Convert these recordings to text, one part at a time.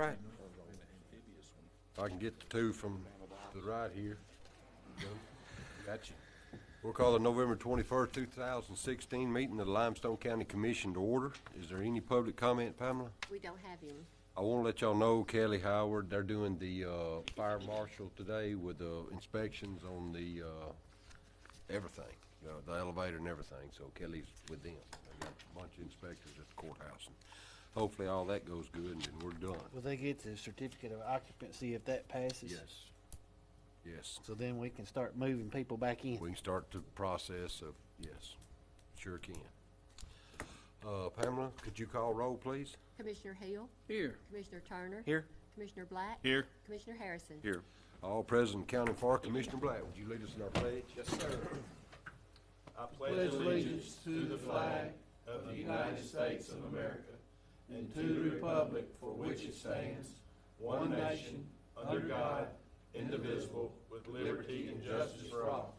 right. If I can get the two from the right here. Got you. We'll call the November 21st, 2016 meeting of the Limestone County Commission to order. Is there any public comment, Pamela? We don't have him. I want to let y'all know, Kelly Howard, they're doing the fire marshal today with the inspections on the everything, the elevator and everything. So Kelly's with them. They got a bunch of inspectors at the courthouse. And hopefully all that goes good and then we're done. Will they get the certificate of occupancy if that passes? Yes. Yes. So then we can start moving people back in. We can start the process of, yes, sure can. Pamela, could you call roll, please? Commissioner Hill. Here. Commissioner Turner. Here. Commissioner Black. Here. Commissioner Harrison. Here. All present accounting for. Commissioner Black, would you lead us in our pledge? Yes, sir. I pledge allegiance to the flag of the United States of America and to the republic for which it stands, one nation, under God, indivisible, with liberty and justice for all.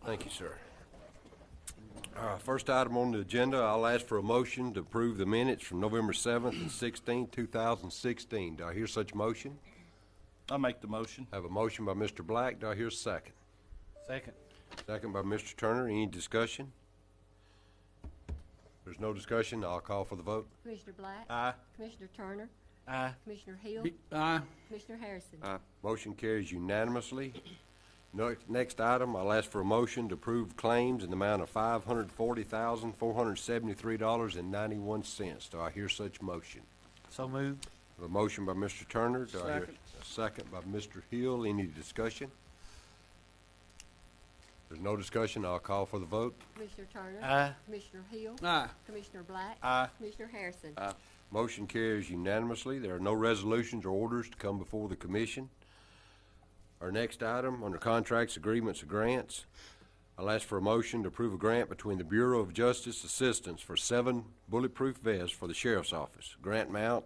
Thank you, sir. First item on the agenda, I'll ask for a motion to approve the minutes from November 7th and 16th, 2016. Do I hear such motion? I'll make the motion. I have a motion by Mr. Black. Do I hear a second? Second. Second by Mr. Turner. Any discussion? There's no discussion. I'll call for the vote. Commissioner Black. Aye. Commissioner Turner. Aye. Commissioner Hill. Aye. Commissioner Harrison. Aye. Motion carries unanimously. Next item, I'll ask for a motion to approve claims in the amount of $540,473.91. Do I hear such motion? So moved. I have a motion by Mr. Turner. Do I hear Second. a second by Mr. Hill? Any discussion? There's no discussion. I'll call for the vote. Commissioner Turner. Aye. Commissioner Hill. Aye. Commissioner Black. Aye. Commissioner Harrison. Aye. Motion carries unanimously. There are no resolutions or orders to come before the commission. Our next item, under contracts, agreements, and grants, I'll ask for a motion to approve a grant between the Bureau of Justice Assistance for 7 bulletproof vests for the Sheriff's Office. Grant amount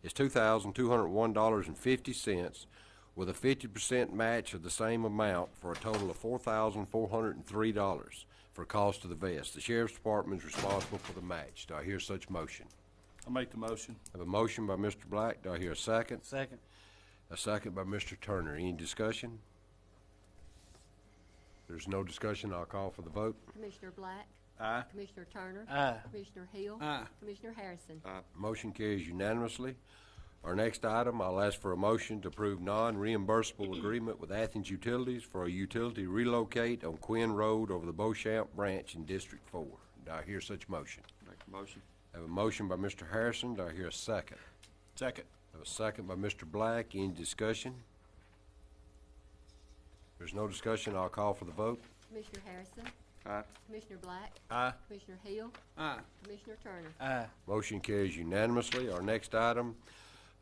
is $2,201.50 with a 50% match of the same amount for a total of $4,403 for cost of the vest. The Sheriff's Department is responsible for the match. Do I hear such motion? I'll make the motion. I have a motion by Mr. Black. Do I hear a second? Second. A second by Mr. Turner. Any discussion? There's no discussion. I'll call for the vote. Commissioner Black. Aye. Commissioner Turner. Aye. Commissioner Hill. Aye. Commissioner Harrison. Aye. Motion carries unanimously. Our next item, I'll ask for a motion to approve non-reimbursable agreement with Athens Utilities for a utility relocate on Quinn Road over the Beauchamp Branch in District 4. Do I hear such motion? Make the motion. I have a motion by Mr. Harrison. Do I hear a second? Second. I have a second by Mr. Black. Any discussion? There's no discussion. I'll call for the vote. Commissioner Harrison. Aye. Commissioner Black. Aye. Commissioner Hill. Aye. Commissioner Turner. Aye. Motion carries unanimously. Our next item,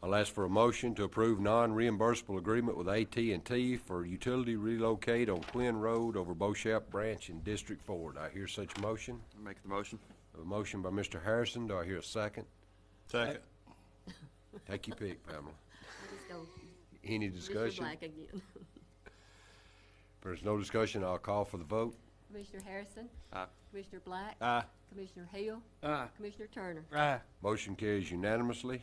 I'll ask for a motion to approve non-reimbursable agreement with AT&T for utility relocate on Quinn Road over Beauchamp Branch in District 4. Do I hear such motion? I'll make the motion. I have a motion by Mr. Harrison. Do I hear a second? Second. Take your pick, Pamela. I just go Any Commissioner discussion? Black again. If there's no discussion, I'll call for the vote. Commissioner Harrison. Aye. Commissioner Black. Aye. Commissioner Hill. Aye. Commissioner Turner. Aye. Motion carries unanimously.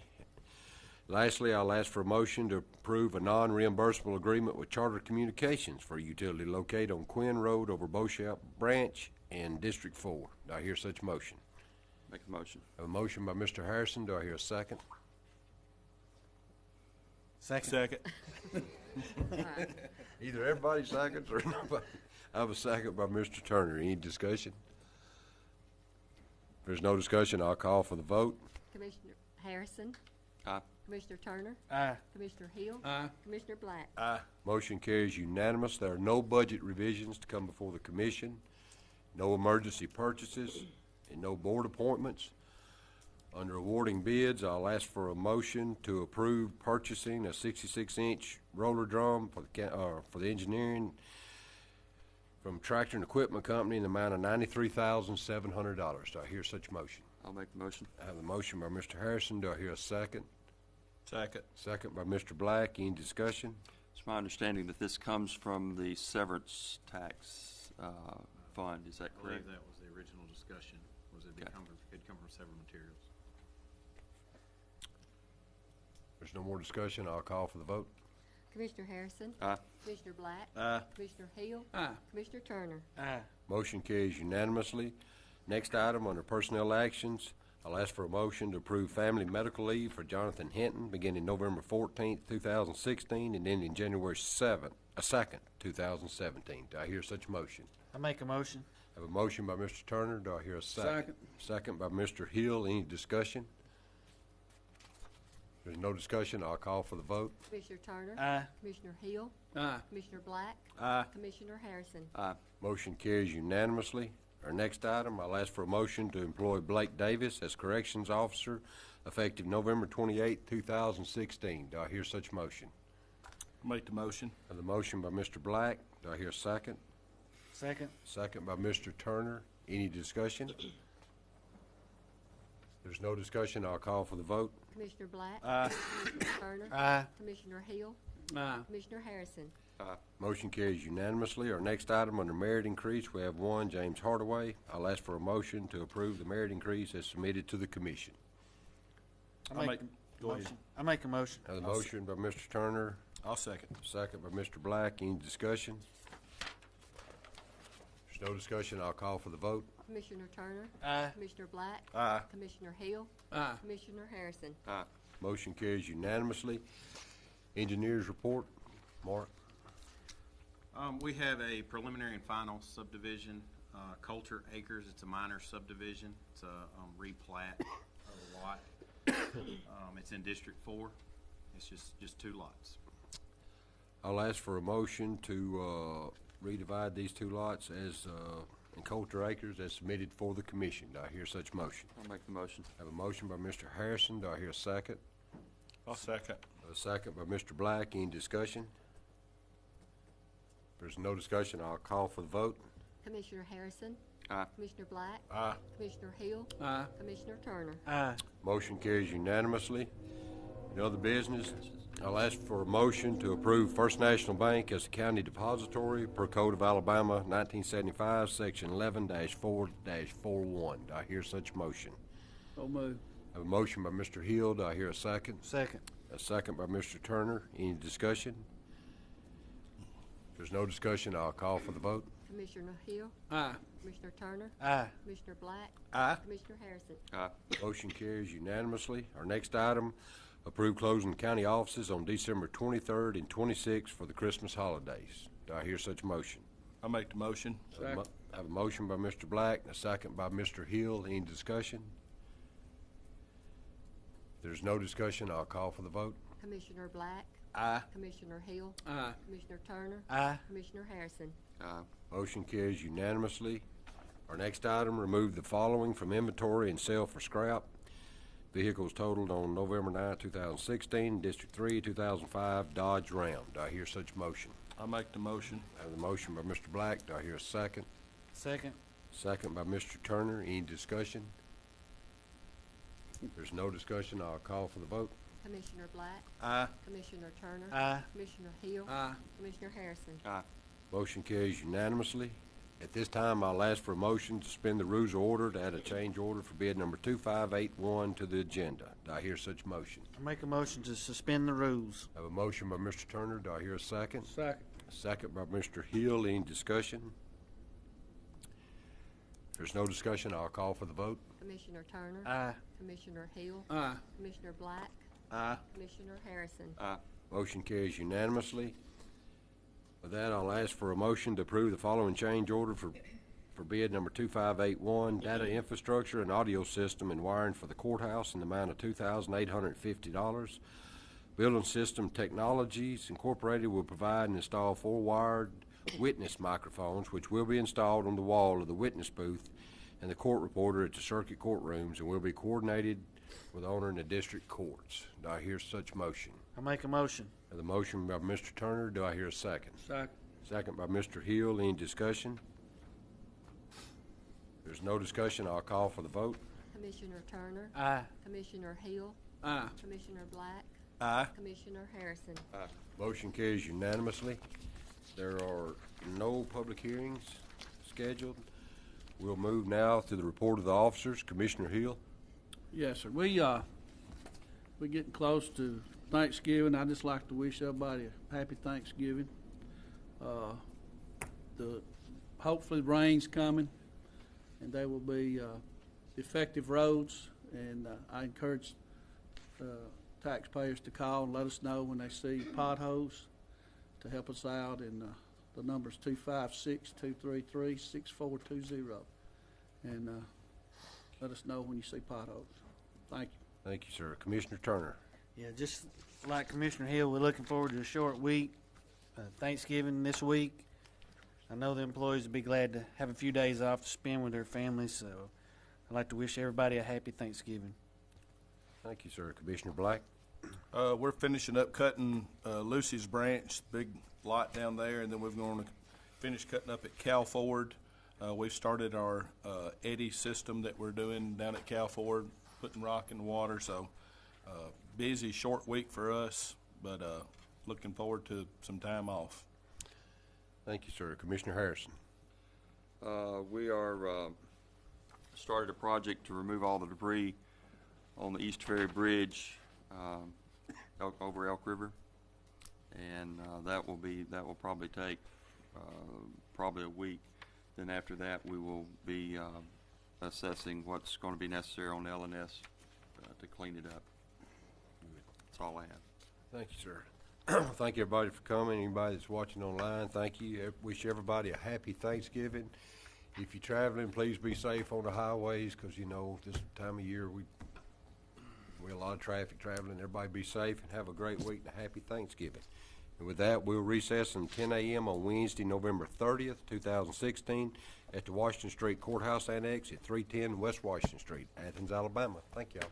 Lastly, I'll ask for a motion to approve a non-reimbursable agreement with Charter Communications for utility locate on Quinn Road over Beauchamp Branch in District 4. Do I hear such motion? Make the motion. I have a motion by Mr. Harrison. Do I hear a second? Second. Second. Either everybody seconds or nobody. I have a second by Mr. Turner. Any discussion? If there's no discussion, I'll call for the vote. Commissioner Harrison. Aye. Commissioner Turner. Aye. Commissioner Hill. Aye. Commissioner Black. Aye. Motion carries unanimous. There are no budget revisions to come before the commission, no emergency purchases, and no board appointments. Under awarding bids, I'll ask for a motion to approve purchasing a 66-inch roller drum for the engineering from Tractor and Equipment Company in the amount of $93,700. Do I hear such motion? I'll make the motion. I have a motion by Mr. Harrison. Do I hear a second? Second. Second by Mr. Black. Any discussion? It's my understanding that this comes from the severance tax fund. Is that I believe correct? that was the original discussion, was it Okay. it'd come from several materials. There's no more discussion, I'll call for the vote. Commissioner Harrison? Aye. Commissioner Black? Aye. Commissioner Hill? Aye. Commissioner Turner? Aye. Motion carries unanimously. Next item, under personnel actions, I'll ask for a motion to approve family medical leave for Jonathan Hinton beginning November 14th, 2016, and ending January 2nd, 2017. Do I hear such motion? I make a motion. I have a motion by Mr. Turner. Do I hear a second? Second. Second by Mr. Hill. Any discussion? There's no discussion. I'll call for the vote. Commissioner Turner? Aye. Commissioner Hill? Aye. Commissioner Black? Aye. Commissioner Harrison? Aye. Motion carries unanimously. Our next item, I'll ask for a motion to employ Blake Davis as corrections officer effective November 28, 2016. Do I hear such motion? Make the motion. I have the motion by Mr. Black. Do I hear a second? Second. Second by Mr. Turner. Any discussion? There's no discussion. I'll call for the vote. Commissioner Black? Aye. Commissioner Turner? Aye. Commissioner Hill? Aye. Commissioner Harrison? Aye. Motion carries unanimously. Our next item under merit increase, we have one, James Hardaway. I'll ask for a motion to approve the merit increase as submitted to the commission. I'll make, go ahead. Motion. I make a motion. I have a motion by Mr. Turner, I'll second. second by Mr. Black. Any discussion? There's no discussion. I'll call for the vote. Commissioner Turner? Aye. Commissioner Black? Aye. Commissioner Hill? Aye. Commissioner Harrison? Aye. Motion carries unanimously. Engineers report. Mark? We have a preliminary and final subdivision, Coulter Acres. It's a minor subdivision. It's a replat of a lot. It's in District 4. It's just two lots. I'll ask for a motion to redivide these two lots as in Coulter Acres as submitted for the commission. Do I hear such motion? I'll make the motion. I have a motion by Mr. Harrison. Do I hear a second? I'll second. A second by Mr. Black. Any discussion? If there's no discussion, I'll call for the vote. Commissioner Harrison? Aye. Commissioner Black? Aye. Commissioner Hill? Aye. Commissioner Turner? Aye. Motion carries unanimously. In other business, I'll ask for a motion to approve First National Bank as a county depository per Code of Alabama 1975, Section 11-4-41. Do I hear such motion? So move. I have a motion by Mr. Hill. Do I hear a second? Second. A second by Mr. Turner. Any discussion? If there's no discussion, I'll call for the vote. Commissioner Hill? Aye. Commissioner Turner? Aye. Commissioner Black? Aye. Commissioner Harrison? Aye. Motion carries unanimously. Our next item, approve closing county offices on December 23rd and 26th for the Christmas holidays. Do I hear such motion? I'll make the motion. I have a motion by Mr. Black and a second by Mr. Hill. Any discussion? If there's no discussion, I'll call for the vote. Commissioner Black? Aye. Commissioner Hill? Aye. Commissioner Turner? Aye. Commissioner Harrison? Aye. Motion carries unanimously. Our next item, remove the following from inventory and sell for scrap. Vehicles totaled on November 9, 2016, District 3, 2005 Dodge Ram. Do I hear such motion? I'll make the motion. I have a motion by Mr. Black. Do I hear a second? Second. Second by Mr. Turner. Any discussion? If there's no discussion, I'll call for the vote. Commissioner Black? Aye. Commissioner Turner? Aye. Commissioner Hill? Aye. Commissioner Harrison? Aye. Motion carries unanimously. At this time, I'll ask for a motion to suspend the rules of order to add a change order for bid number 2581 to the agenda. Do I hear such motion? I make a motion to suspend the rules. I have a motion by Mr. Turner. Do I hear a second? Second. A second by Mr. Hill. Any discussion? If there's no discussion, I'll call for the vote. Commissioner Turner? Aye. Commissioner Hill? Aye. Commissioner Black? Aye. Commissioner Harrison? Aye. Motion carries unanimously. With that, I'll ask for a motion to approve the following change order for bid number 2581, data infrastructure and audio system and wiring for the courthouse in the amount of $2,850. Building System Technologies Incorporated will provide and install 4 wired witness microphones, which will be installed on the wall of the witness booth and the court reporter at the circuit courtrooms and will be coordinated with the owner in the district courts. Do I hear such motion? I make a motion. I have the motion by Mr. Turner. Do I hear a second? Second. Second by Mr. Hill. Any discussion? If there's no discussion, I'll call for the vote. Commissioner Turner? Aye. Commissioner Hill? Aye. Commissioner Black? Aye. Commissioner Harrison? Motion carries unanimously. There are no public hearings scheduled. We'll move now to the report of the officers. Commissioner Hill. Yes, sir. We're getting close to Thanksgiving. I'd just like to wish everybody a happy Thanksgiving. Hopefully rain's coming, and they will be effective roads. And I encourage taxpayers to call and let us know when they see potholes to help us out. And the number's 256-233-6420. And let us know when you see potholes. Thank you. Thank you, sir. Commissioner Turner. Yeah, just like Commissioner Hill, we're looking forward to a short week, Thanksgiving this week. I know the employees will be glad to have a few days off to spend with their families, so I'd like to wish everybody a happy Thanksgiving. Thank you, sir. Commissioner Black. We're finishing up cutting Lucy's branch, big lot down there, and then we're going to finish cutting up at Cal Ford. We've started our eddy system that we're doing down at Cal Ford, putting rock in the water. So busy, short week for us, but looking forward to some time off. Thank you, sir. Commissioner Harrison. We are started a project to remove all the debris on the East Ferry Bridge over Elk River, and that will probably take probably a week. Then after that, we will be assessing what's going to be necessary on LNS to clean it up. That's all I have. Thank you, sir. Thank you, everybody, for coming. Anybody that's watching online, thank you. Wish everybody a happy Thanksgiving. If you're traveling, please be safe on the highways, because, you know, this time of year, we a lot of traffic traveling. Everybody be safe and have a great week and a happy Thanksgiving. And with that, we'll recess until 10 a.m. on Wednesday, November 30th, 2016, at the Washington Street Courthouse Annex at 310 West Washington Street, Athens, Alabama. Thank y'all.